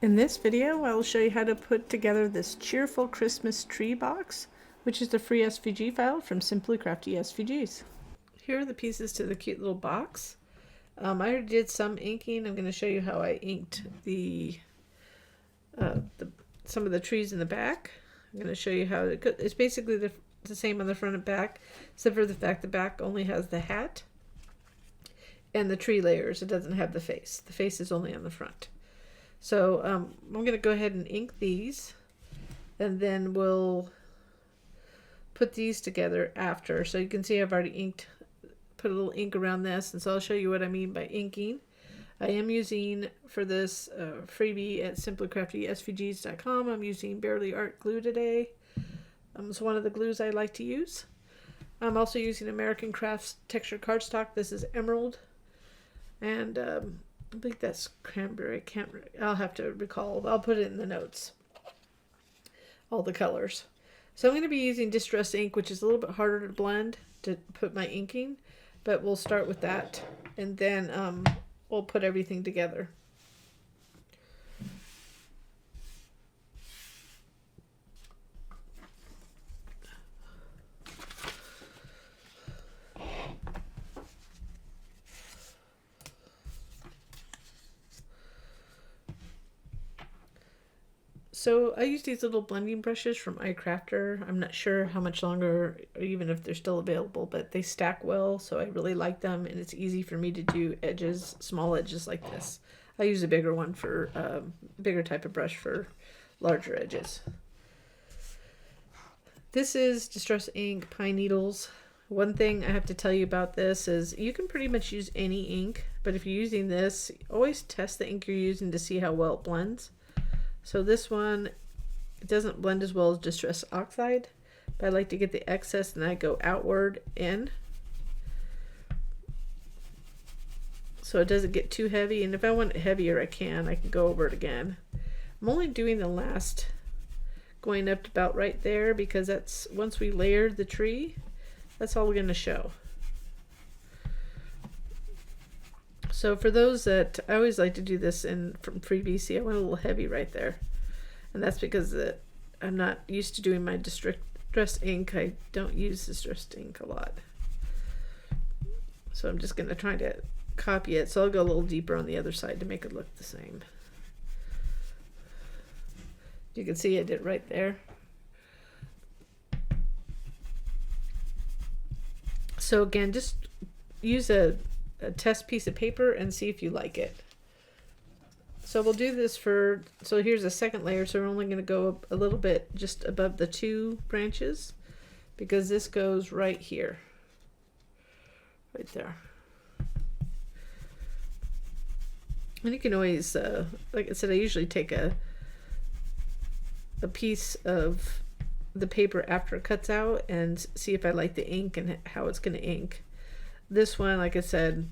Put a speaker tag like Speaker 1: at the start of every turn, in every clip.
Speaker 1: In this video, I will show you how to put together this Cheerful Christmas tree box, which is the free SVG file from Simply Crafty SVGs. Here are the pieces to the cute little box. I already did some inking. I'm going to show you how I inked some of the trees in the back. I'm going to show you how it's basically the same on the front and back, except for the fact the back only has the hat and the tree layers. It doesn't have the face. The face is only on the front. So I'm going to go ahead and ink these, and then we'll put these together after. So you can see I've already put a little ink around this, and so I'll show you what I mean by inking. I am using, for this freebie at simplycraftysvgs.com, I'm using Barely Art glue today. It's one of the glues I like to use. I'm also using American Crafts textured cardstock. This is Emerald, and I think that's cranberry. I'll have to recall. I'll put it in the notes. All the colors. So I'm going to be using distress ink, which is a little bit harder to blend to put my inking, but we'll start with that, and then we'll put everything together. So I use these little blending brushes from iCrafter. I'm not sure how much longer, or even if they're still available, but they stack well, so I really like them, and it's easy for me to do edges, small edges like this. I use a bigger one for bigger type of brush for larger edges. This is Distress Ink Pine Needles. One thing I have to tell you about this is you can pretty much use any ink, but if you're using this, always test the ink you're using to see how well it blends. So this one, it doesn't blend as well as Distress Oxide, but I like to get the excess and I go outward in, so it doesn't get too heavy. And if I want it heavier, I can go over it again. I'm only doing the last, going up to about right there, because that's, once we layered the tree, that's all we're going to show. So for those that, I always like to do this from FreeBC, I went a little heavy right there. And that's because I'm not used to doing my distressed ink. I don't use distressed ink a lot. So I'm just going to try to copy it. So I'll go a little deeper on the other side to make it look the same. You can see I did right there. So again, just use a test piece of paper and see if you like it. So we'll do this so here's a second layer, so we're only going to go a little bit just above the 2 branches, because this goes right here, right there. And you can always, like I said, I usually take a piece of the paper after it cuts out and see if I like the ink and how it's going to ink. This one, like I said,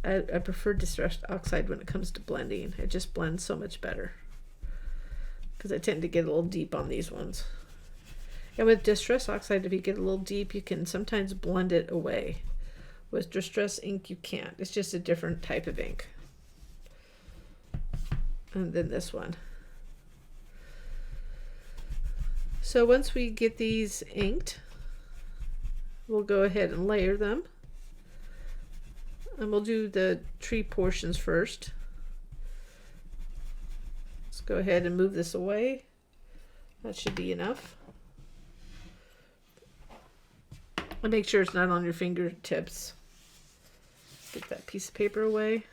Speaker 1: I prefer Distressed Oxide when it comes to blending. It just blends so much better, because I tend to get a little deep on these ones. And with Distress Oxide, if you get a little deep, you can sometimes blend it away. With Distress ink, you can't. It's just a different type of ink. And then this one. So once we get these inked, we'll go ahead and layer them. And we'll do the tree portions first. Let's go ahead and move this away. That should be enough. And make sure it's not on your fingertips. Get that piece of paper away.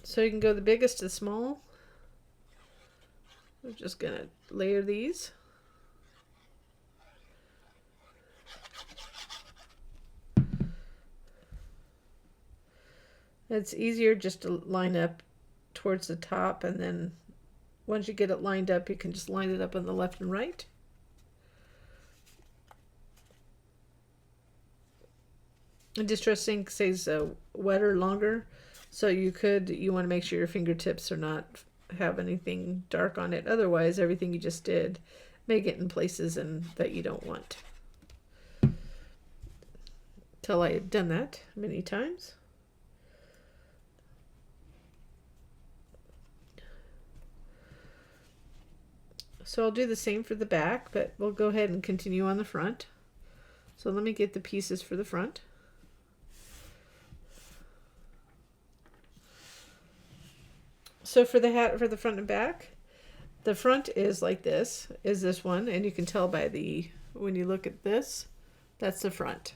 Speaker 1: So you can go the biggest to the small. We're just going to layer these. It's easier just to line up towards the top, and then once you get it lined up, you can just line it up on the left and right. And Distress ink stays wetter longer, so you want to make sure your fingertips are not have anything dark on it. Otherwise, everything you just did may get in places that you don't want. Till I have done that many times. So I'll do the same for the back, but we'll go ahead and continue on the front. So let me get the pieces for the front. So for the hat, for the front and back, the front is like this, is this one, and you can tell by the, when you look at this, that's the front.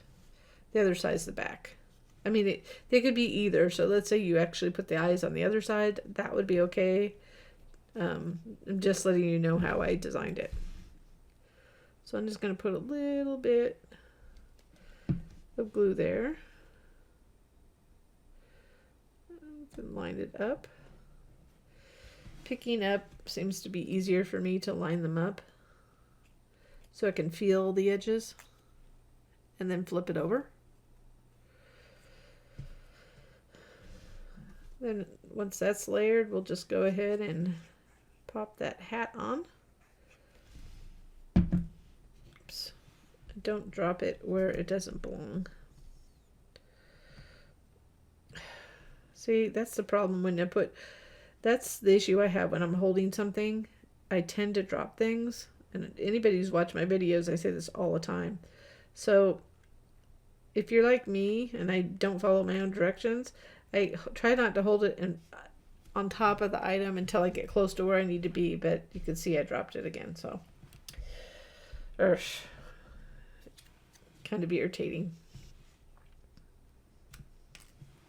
Speaker 1: The other side's the back. I mean, they could be either. So let's say you actually put the eyes on the other side, that would be okay. I'm just letting you know how I designed it. So I'm just going to put a little bit of glue there. And line it up. Picking up seems to be easier for me to line them up so I can feel the edges and then flip it over. Then once that's layered, we'll just go ahead and pop that hat on. Oops. Don't drop it where it doesn't belong. See, that's the problem when I put, that's the issue I have when I'm holding something. I tend to drop things, and anybody who's watched my videos, I say this all the time. So if you're like me and I don't follow my own directions, I try not to hold it on top of the item until I get close to where I need to be, but you can see I dropped it again, so kind of irritating.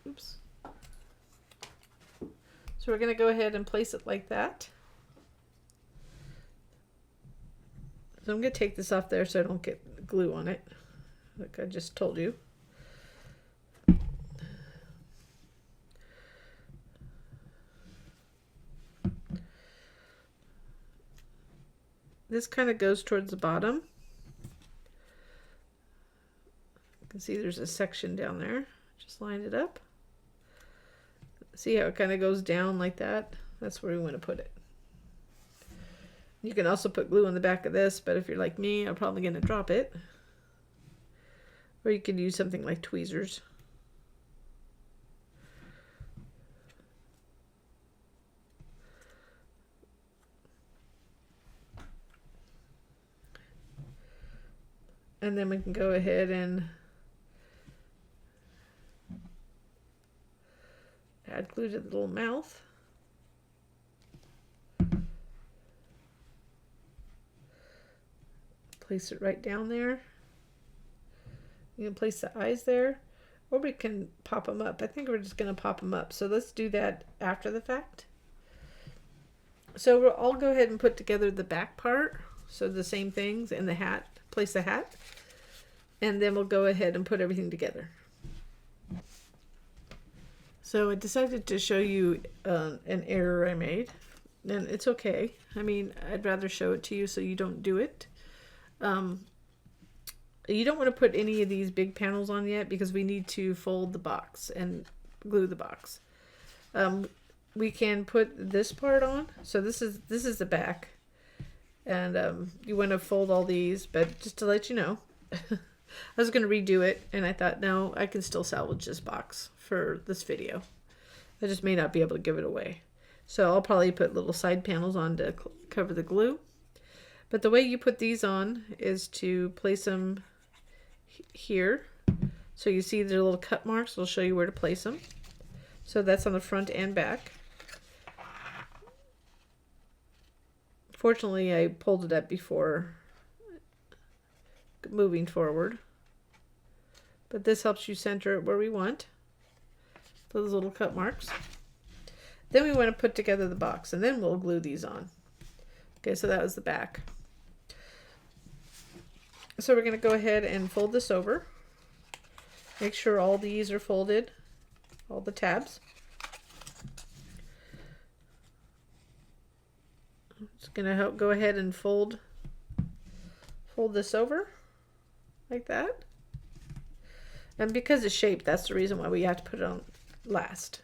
Speaker 1: Oops. So we're going to go ahead and place it like that. So I'm going to take this off there so I don't get glue on it, like I just told you. This kind of goes towards the bottom. You can see there's a section down there. Just line it up. See how it kind of goes down like that? That's where we want to put it. You can also put glue on the back of this, but if you're like me, I'm probably going to drop it. Or you could use something like tweezers. And then we can go ahead and add glue to the little mouth. Place it right down there. You can place the eyes there, or we can pop them up. I think we're just going to pop them up. So let's do that after the fact. So I'll go ahead and put together the back part. So the same things in the hat. Place the hat, and then we'll go ahead and put everything together. So I decided to show you an error I made, and it's okay. I mean, I'd rather show it to you so you don't do it. You don't want to put any of these big panels on yet because we need to fold the box and glue the box. We can put this part on. So this is the back. And you want to fold all these, but just to let you know, I was going to redo it, and I thought, no, I can still salvage this box for this video. I just may not be able to give it away. So I'll probably put little side panels on to cover the glue. But the way you put these on is to place them here. So you see the little cut marks. I'll show you where to place them. So that's on the front and back. Fortunately, I pulled it up before moving forward. But this helps you center it where we want. Those little cut marks. Then we want to put together the box, and then we'll glue these on. Okay, so that was the back. So we're going to go ahead and fold this over. Make sure all these are folded, all the tabs. Just gonna go ahead and fold this over like that. And because it's shaped, that's the reason why we have to put it on last.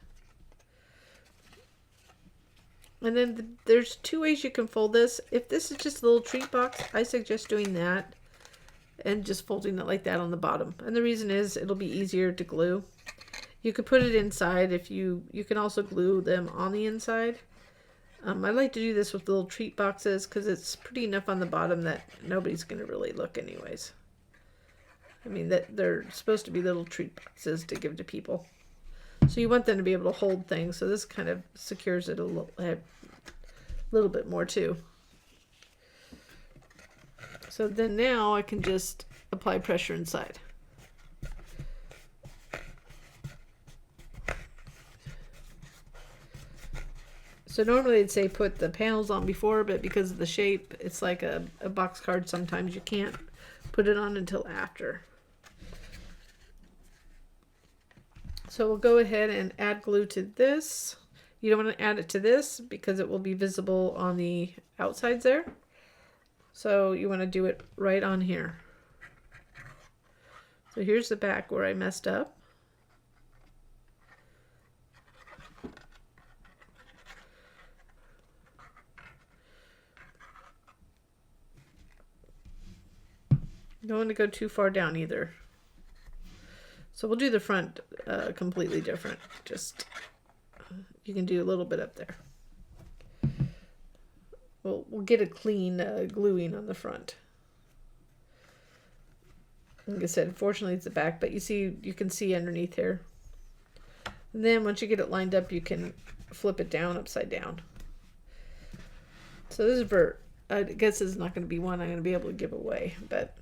Speaker 1: And then there's two ways you can fold this. If this is just a little treat box, I suggest doing that and just folding it like that on the bottom. And the reason is it'll be easier to glue. You could put it inside if you can also glue them on the inside. I like to do this with little treat boxes because it's pretty enough on the bottom that nobody's going to really look anyways. I mean, that they're supposed to be little treat boxes to give to people. So you want them to be able to hold things. So this kind of secures it a little bit more too. So then now I can just apply pressure inside. So normally I'd say put the panels on before, but because of the shape, it's like a box card. Sometimes you can't put it on until after. So we'll go ahead and add glue to this. You don't want to add it to this because it will be visible on the outsides there. So you want to do it right on here. So here's the back where I messed up. Don't want to go too far down either. So we'll do the front completely different. Just, you can do a little bit up there. We'll get a clean gluing on the front. Like I said, unfortunately it's the back, but you can see underneath here. And then once you get it lined up, you can flip it down upside down. So this is for, I guess this is not going to be one I'm going to be able to give away, but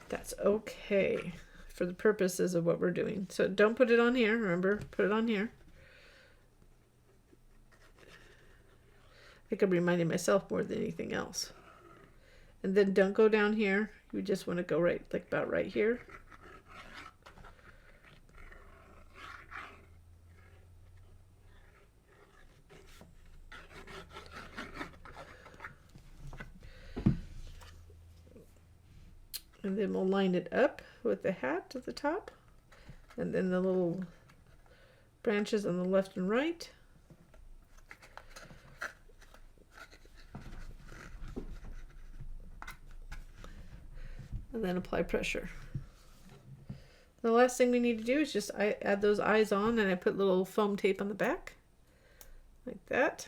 Speaker 1: that's okay for the purposes of what we're doing. So don't put it on here, remember, put it on here. I think I'm reminding myself more than anything else. And then don't go down here. You just want to go right, like about right here. And then we'll line it up with the hat at the top. And then the little branches on the left and right. And then apply pressure. The last thing we need to do is just add those eyes on, and I put little foam tape on the back. Like that.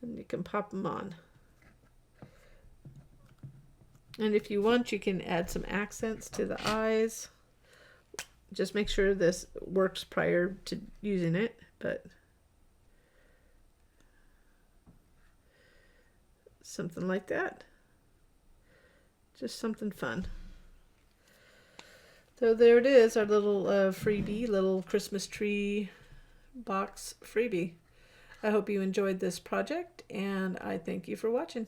Speaker 1: And you can pop them on. And if you want, you can add some accents to the eyes. Just make sure this works prior to using it, but something like that. Just something fun. So there it is, our little freebie, little Christmas tree box freebie. I hope you enjoyed this project, and I thank you for watching.